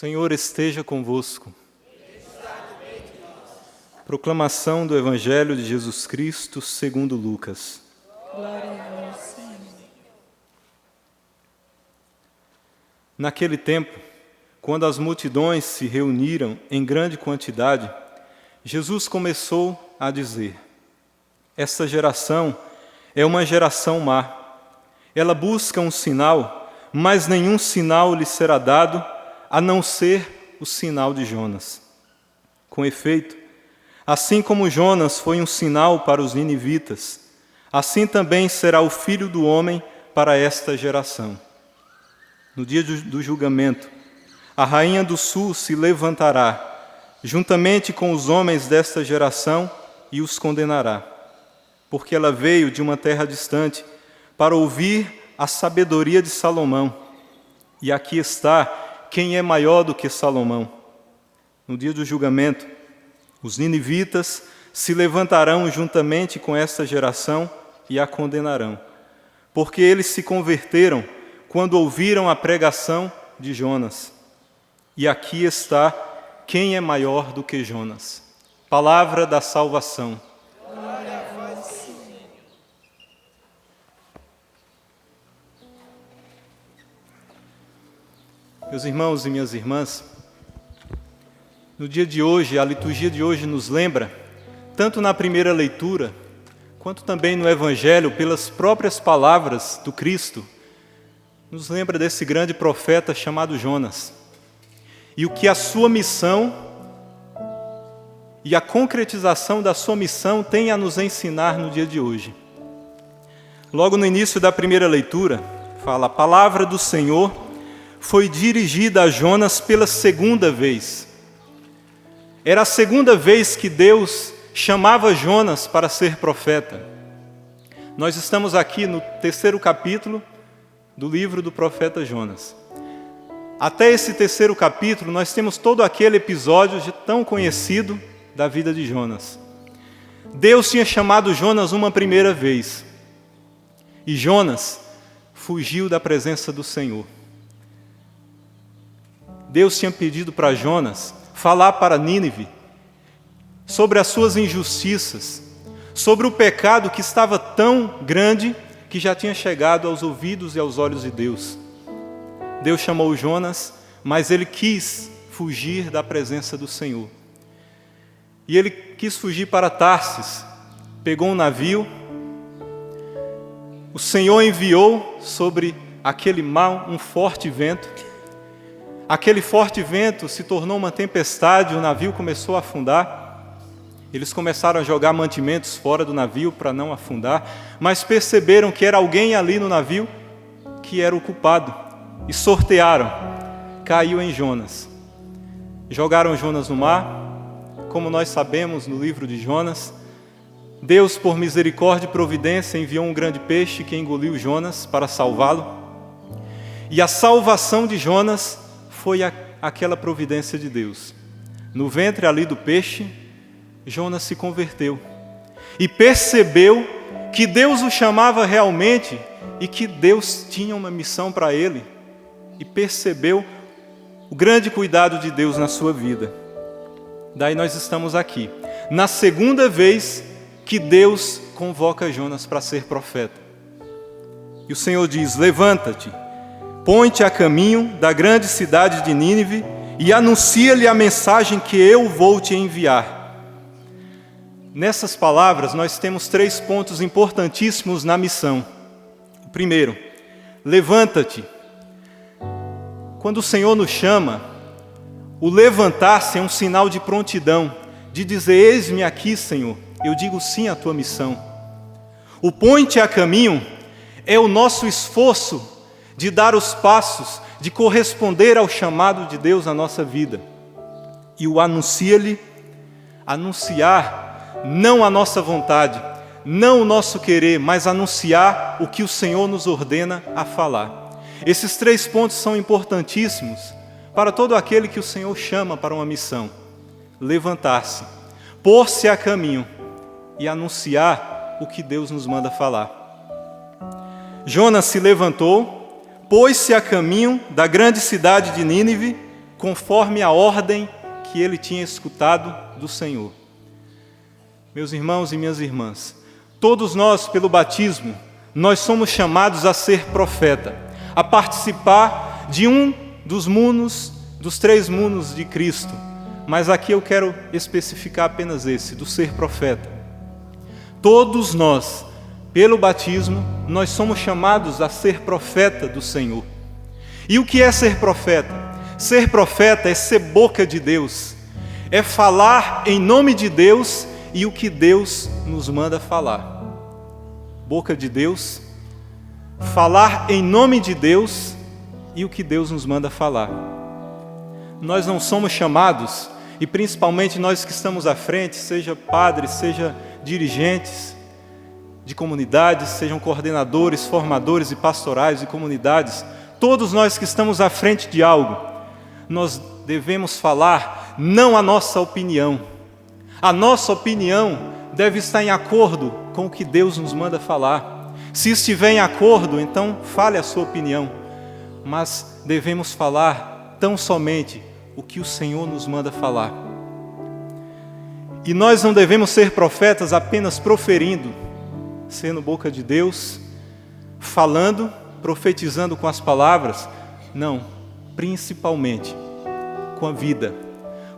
Senhor esteja convosco. Proclamação do Evangelho de Jesus Cristo segundo Lucas. Glória a vós, Senhor. Naquele tempo, quando as multidões se reuniram em grande quantidade, Jesus começou a dizer: esta geração é uma geração má. Ela busca um sinal, mas nenhum sinal lhe será dado, a não ser o sinal de Jonas. Com efeito, assim como Jonas foi um sinal para os ninivitas, assim também será o Filho do Homem para esta geração. No dia do julgamento, a rainha do sul se levantará, juntamente com os homens desta geração, e os condenará, porque ela veio de uma terra distante para ouvir a sabedoria de Salomão. E aqui está quem é maior do que Salomão. No dia do julgamento, os ninivitas se levantarão juntamente com esta geração e a condenarão, porque eles se converteram quando ouviram a pregação de Jonas. E aqui está quem é maior do que Jonas. Palavra da salvação. Glória a vós, Senhor. Meus irmãos e minhas irmãs, no dia de hoje, a liturgia de hoje nos lembra, tanto na primeira leitura, quanto também no Evangelho, pelas próprias palavras do Cristo, nos lembra desse grande profeta chamado Jonas. E o que a sua missão e a concretização da sua missão tem a nos ensinar no dia de hoje. Logo no início da primeira leitura, fala: a palavra do Senhor foi dirigida a Jonas pela segunda vez. Era a segunda vez que Deus chamava Jonas para ser profeta. Nós estamos aqui no 3º capítulo do livro do profeta Jonas. Até esse 3º capítulo, nós temos todo aquele episódio tão conhecido da vida de Jonas. Deus tinha chamado Jonas uma primeira vez, e Jonas fugiu da presença do Senhor. Deus tinha pedido para Jonas falar para Nínive sobre as suas injustiças, sobre o pecado que estava tão grande que já tinha chegado aos ouvidos e aos olhos de Deus. Deus chamou Jonas, mas ele quis fugir da presença do Senhor. E ele quis fugir para Tarsis, pegou um navio. O Senhor enviou sobre aquele mar um forte vento. Aquele forte vento se tornou uma tempestade, o navio começou a afundar. Eles começaram a jogar mantimentos fora do navio para não afundar, mas perceberam que era alguém ali no navio que era o culpado, e sortearam. Caiu em Jonas. Jogaram Jonas no mar. Como nós sabemos no livro de Jonas, Deus, por misericórdia e providência, enviou um grande peixe que engoliu Jonas para salvá-lo. E a salvação de Jonas foi aquela providência de Deus. No ventre ali do peixe, Jonas se converteu e percebeu que Deus o chamava realmente e que Deus tinha uma missão para ele, e percebeu o grande cuidado de Deus na sua vida. Daí nós estamos aqui, na segunda vez que Deus convoca Jonas para ser profeta. E o Senhor diz: levanta-te, põe-te a caminho da grande cidade de Nínive e anuncia-lhe a mensagem que eu vou te enviar. Nessas palavras nós temos 3 pontos importantíssimos na missão. O primeiro: levanta-te. Quando o Senhor nos chama, o levantar-se é um sinal de prontidão, de dizer: eis-me aqui, Senhor, eu digo sim à tua missão. O põe-te a caminho é o nosso esforço de dar os passos, de corresponder ao chamado de Deus na nossa vida. E o anuncia-lhe, anunciar não a nossa vontade, não o nosso querer, mas anunciar o que o Senhor nos ordena a falar. Esses 3 pontos são importantíssimos para todo aquele que o Senhor chama para uma missão: levantar-se, pôr-se a caminho e anunciar o que Deus nos manda falar. Jonas se levantou, pôs-se a caminho da grande cidade de Nínive conforme a ordem que ele tinha escutado do Senhor. Meus irmãos e minhas irmãs, todos nós, pelo batismo, nós somos chamados a ser profeta, a participar de um dos munos, dos 3 munos de Cristo. Mas aqui eu quero especificar apenas esse, do ser profeta. Todos nós, pelo batismo, nós somos chamados a ser profeta do Senhor. E o que é ser profeta? Ser profeta é ser boca de Deus, é falar em nome de Deus e o que Deus nos manda falar. Boca de Deus, falar em nome de Deus e o que Deus nos manda falar. Nós não somos chamados, e principalmente nós que estamos à frente, seja padres, seja dirigentes de comunidades, sejam coordenadores, formadores e pastorais de comunidades, todos nós que estamos à frente de algo, nós devemos falar não a nossa opinião. A nossa opinião deve estar em acordo com o que Deus nos manda falar. Se estiver em acordo, então fale a sua opinião. Mas devemos falar tão somente o que o Senhor nos manda falar. E nós não devemos ser profetas apenas proferindo, sendo boca de Deus, falando, profetizando com as palavras. Não, principalmente com a vida,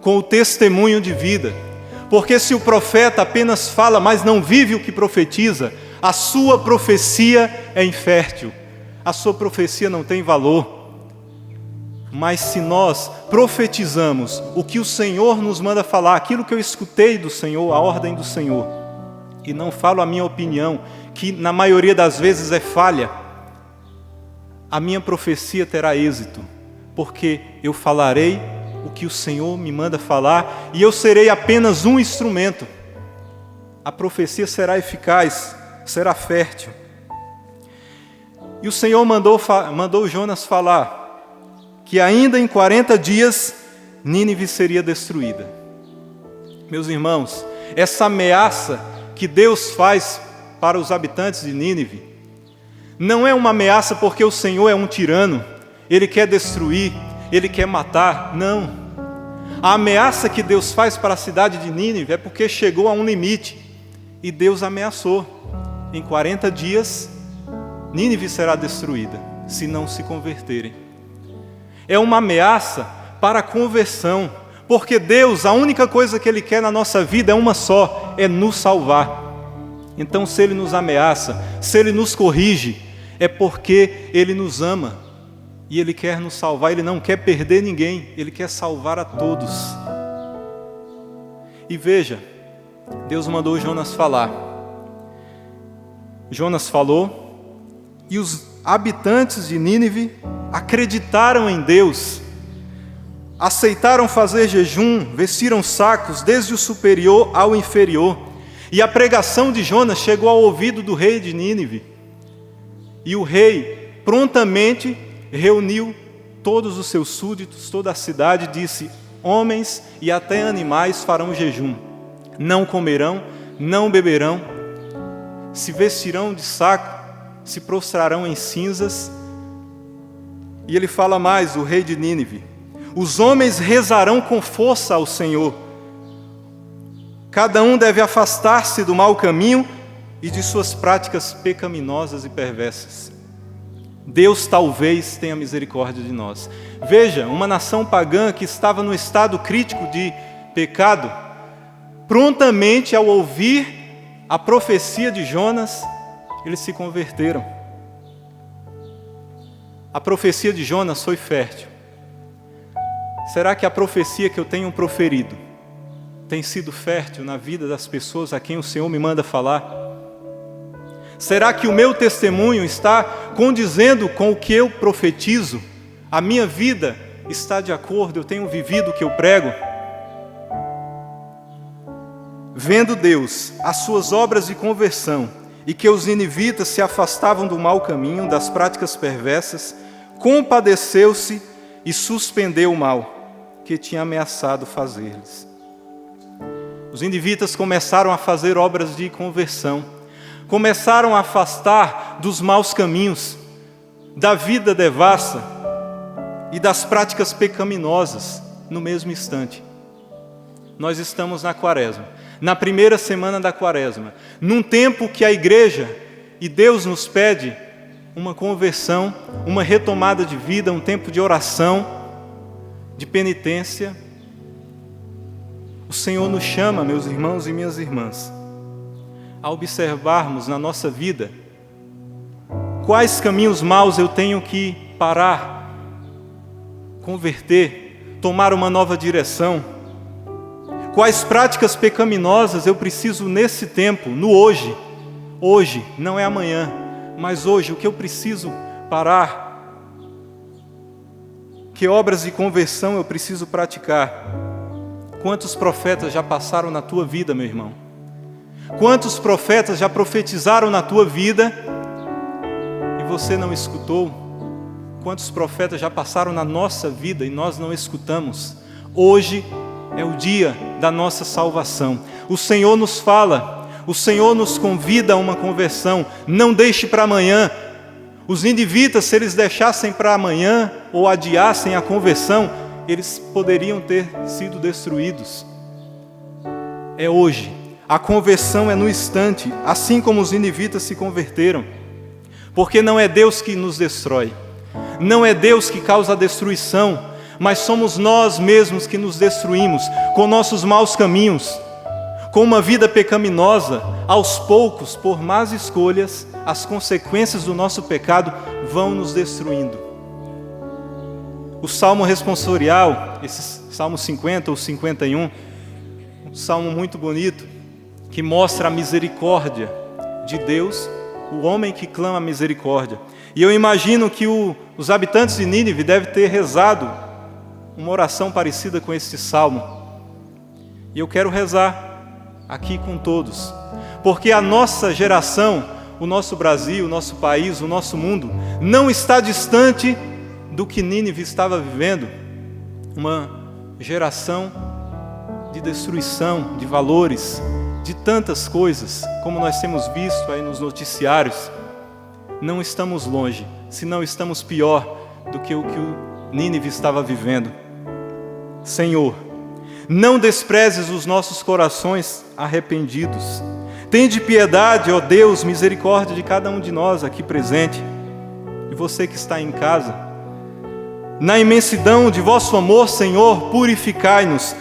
com o testemunho de vida. Porque se o profeta apenas fala, mas não vive o que profetiza, a sua profecia é infértil, a sua profecia não tem valor. Mas se nós profetizamos o que o Senhor nos manda falar, aquilo que eu escutei do Senhor, a ordem do Senhor, e não falo a minha opinião, que na maioria das vezes é falha, a minha profecia terá êxito, porque eu falarei o que o Senhor me manda falar, e eu serei apenas um instrumento. A profecia será eficaz, será fértil. E o Senhor mandou Jonas falar que ainda em 40 dias Nínive seria destruída. Meus irmãos, essa ameaça que Deus faz para os habitantes de Nínive não é uma ameaça porque o Senhor é um tirano, Ele quer destruir, Ele quer matar. Não. A ameaça que Deus faz para a cidade de Nínive é porque chegou a um limite e Deus ameaçou: em 40 dias Nínive será destruída se não se converterem. É uma ameaça para a conversão, porque Deus, a única coisa que Ele quer na nossa vida é uma só, é nos salvar. Então, se Ele nos ameaça, se Ele nos corrige, é porque Ele nos ama e Ele quer nos salvar. Ele não quer perder ninguém, Ele quer salvar a todos. E veja, Deus mandou Jonas falar. Jonas falou e os habitantes de Nínive acreditaram em Deus, aceitaram fazer jejum, vestiram sacos desde o superior ao inferior, e a pregação de Jonas chegou ao ouvido do rei de Nínive, e o rei prontamente reuniu todos os seus súditos, toda a cidade, e disse: homens e até animais farão jejum, não comerão, não beberão, se vestirão de saco, se prostrarão em cinzas. E ele fala mais, o rei de Nínive: os homens rezarão com força ao Senhor. Cada um deve afastar-se do mau caminho e de suas práticas pecaminosas e perversas. Deus talvez tenha misericórdia de nós. Veja, uma nação pagã que estava no estado crítico de pecado, prontamente ao ouvir a profecia de Jonas, eles se converteram. A profecia de Jonas foi fértil. Será que a profecia que eu tenho proferido tem sido fértil na vida das pessoas a quem o Senhor me manda falar? Será que o meu testemunho está condizendo com o que eu profetizo? A minha vida está de acordo? Eu tenho vivido o que eu prego? Vendo Deus as suas obras de conversão e que os ninivitas se afastavam do mau caminho, das práticas perversas, compadeceu-se e suspendeu o mal que tinha ameaçado fazer-lhes. Os ninivitas começaram a fazer obras de conversão, começaram a afastar dos maus caminhos, da vida devassa, e das práticas pecaminosas no mesmo instante. Nós estamos na Quaresma, na primeira semana da Quaresma, num tempo que a igreja e Deus nos pede uma conversão, uma retomada de vida, um tempo de oração, de penitência. O Senhor nos chama, meus irmãos e minhas irmãs, a observarmos na nossa vida quais caminhos maus eu tenho que parar, converter, tomar uma nova direção, quais práticas pecaminosas eu preciso nesse tempo, no hoje, não é amanhã, mas hoje, o que eu preciso parar, que obras de conversão eu preciso praticar. Quantos profetas já passaram na tua vida, meu irmão? Quantos profetas já profetizaram na tua vida e você não escutou? Quantos profetas já passaram na nossa vida e nós não escutamos? Hoje é o dia da nossa salvação. O Senhor nos fala, o Senhor nos convida a uma conversão. Não deixe para amanhã. Os ninivitas, se eles deixassem para amanhã ou adiassem a conversão, eles poderiam ter sido destruídos. É hoje. A conversão é no instante, assim como os ninivitas se converteram. Porque não é Deus que nos destrói, não é Deus que causa a destruição, mas somos nós mesmos que nos destruímos com nossos maus caminhos, com uma vida pecaminosa. Aos poucos, por más escolhas, as consequências do nosso pecado vão nos destruindo. O Salmo responsorial, esse Salmo 50 ou 51, um salmo muito bonito, que mostra a misericórdia de Deus, o homem que clama a misericórdia. E eu imagino que os habitantes de Nínive devem ter rezado uma oração parecida com este salmo. E eu quero rezar aqui com todos, porque a nossa geração, o nosso Brasil, o nosso país, o nosso mundo, não está distante do que Nínive estava vivendo. Uma geração de destruição, de valores, de tantas coisas, como nós temos visto aí nos noticiários. Não estamos longe, se não estamos pior do que o Nínive estava vivendo. Senhor, não desprezes os nossos corações arrependidos. Tende piedade, ó Deus, misericórdia de cada um de nós aqui presente, e você que está em casa. Na imensidão de vosso amor, Senhor, purificai-nos,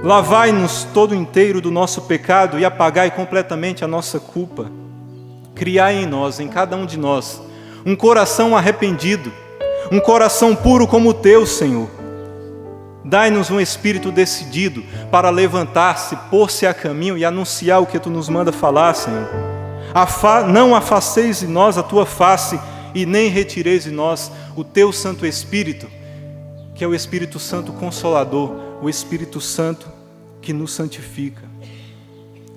lavai-nos todo inteiro do nosso pecado e apagai completamente a nossa culpa. Criai em nós, em cada um de nós, um coração arrependido, um coração puro como o teu, Senhor. Dai-nos um espírito decidido para levantar-se, pôr-se a caminho e anunciar o que tu nos manda falar, Senhor. Não afasteis de nós a tua face e nem retireis de nós o teu Santo Espírito, que é o Espírito Santo Consolador, o Espírito Santo que nos santifica.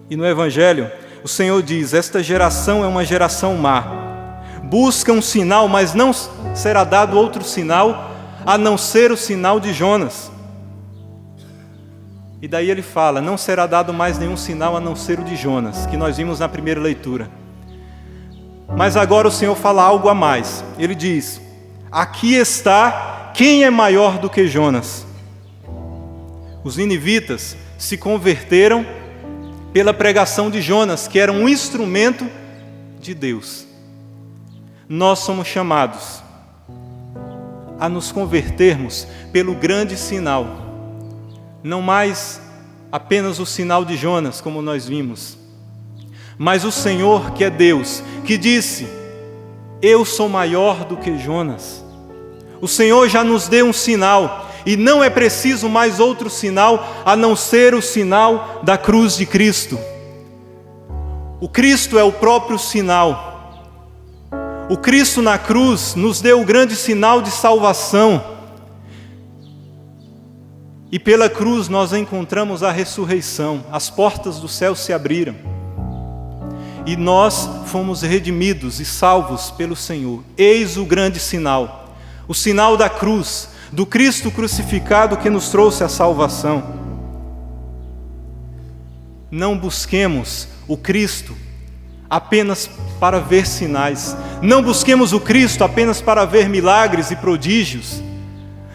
E no Evangelho, o Senhor diz: esta geração é uma geração má. Busca um sinal, mas não será dado outro sinal, a não ser o sinal de Jonas. E daí ele fala: não será dado mais nenhum sinal a não ser o de Jonas, que nós vimos na primeira leitura. Mas agora o Senhor fala algo a mais. Ele diz: aqui está quem é maior do que Jonas. Os ninivitas se converteram pela pregação de Jonas, que era um instrumento de Deus. Nós somos chamados a nos convertermos pelo grande sinal, não mais apenas o sinal de Jonas, como nós vimos, mas o Senhor, que é Deus, que disse: eu sou maior do que Jonas. O Senhor já nos deu um sinal, e não é preciso mais outro sinal a não ser o sinal da cruz de Cristo. O Cristo é o próprio sinal. O Cristo na cruz nos deu o grande sinal de salvação. E pela cruz nós encontramos a ressurreição. As portas do céu se abriram. E nós fomos redimidos e salvos pelo Senhor. Eis o grande sinal. O sinal da cruz, do Cristo crucificado que nos trouxe a salvação. Não busquemos o Cristo apenas para ver sinais. Não busquemos o Cristo apenas para ver milagres e prodígios.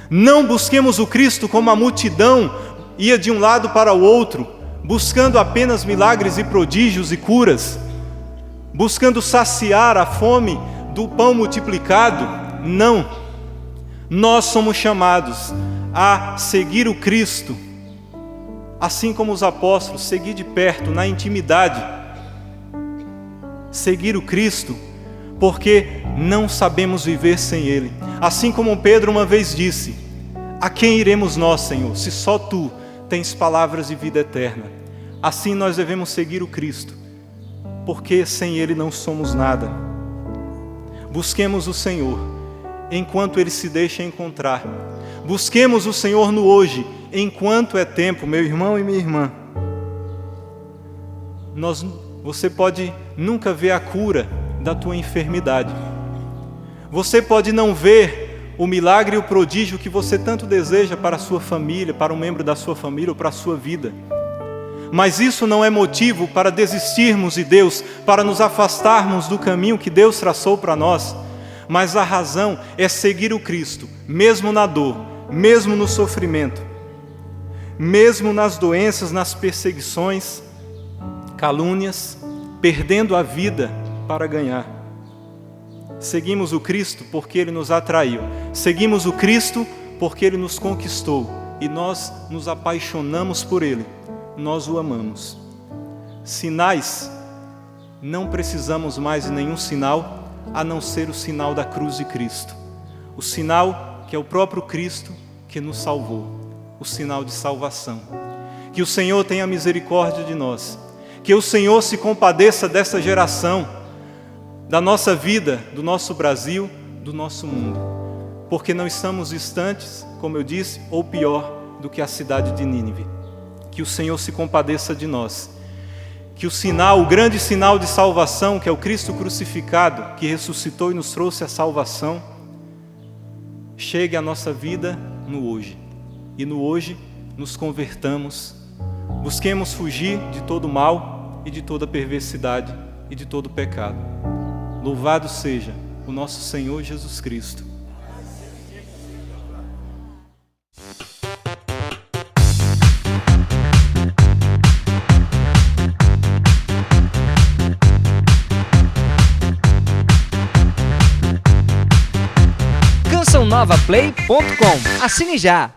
Não busquemos o Cristo como a multidão ia de um lado para o outro, buscando apenas milagres e prodígios e curas, buscando saciar a fome do pão multiplicado. Não. Nós somos chamados a seguir o Cristo, assim como os apóstolos, seguir de perto, na intimidade. Seguir o Cristo, porque não sabemos viver sem Ele. Assim como Pedro uma vez disse: a quem iremos nós, Senhor, se só Tu tens palavras de vida eterna? Assim nós devemos seguir o Cristo, porque sem Ele não somos nada. Busquemos o Senhor enquanto Ele se deixa encontrar. Busquemos o Senhor no hoje, enquanto é tempo, meu irmão e minha irmã. Você pode nunca ver a cura da tua enfermidade. Você pode não ver o milagre e o prodígio que você tanto deseja para a sua família, para um membro da sua família ou para a sua vida. Mas isso não é motivo para desistirmos de Deus, para nos afastarmos do caminho que Deus traçou para nós. Mas a razão é seguir o Cristo, mesmo na dor, mesmo no sofrimento, mesmo nas doenças, nas perseguições, calúnias, perdendo a vida para ganhar. Seguimos o Cristo porque Ele nos atraiu. Seguimos o Cristo porque Ele nos conquistou. E nós nos apaixonamos por Ele. Nós o amamos. Sinais, não precisamos mais de nenhum sinal, a não ser o sinal da cruz de Cristo. O sinal que é o próprio Cristo que nos salvou. O sinal de salvação. Que o Senhor tenha misericórdia de nós. Que o Senhor se compadeça dessa geração, da nossa vida, do nosso Brasil, do nosso mundo. Porque não estamos distantes, como eu disse, ou pior, do que a cidade de Nínive. Que o Senhor se compadeça de nós. Que o sinal, o grande sinal de salvação, que é o Cristo crucificado, que ressuscitou e nos trouxe a salvação, chegue à nossa vida no hoje. E no hoje nos convertamos. Busquemos fugir de todo mal e de toda perversidade e de todo pecado. Louvado seja o nosso Senhor Jesus Cristo. CançãoNovaPlay.com. Assine já!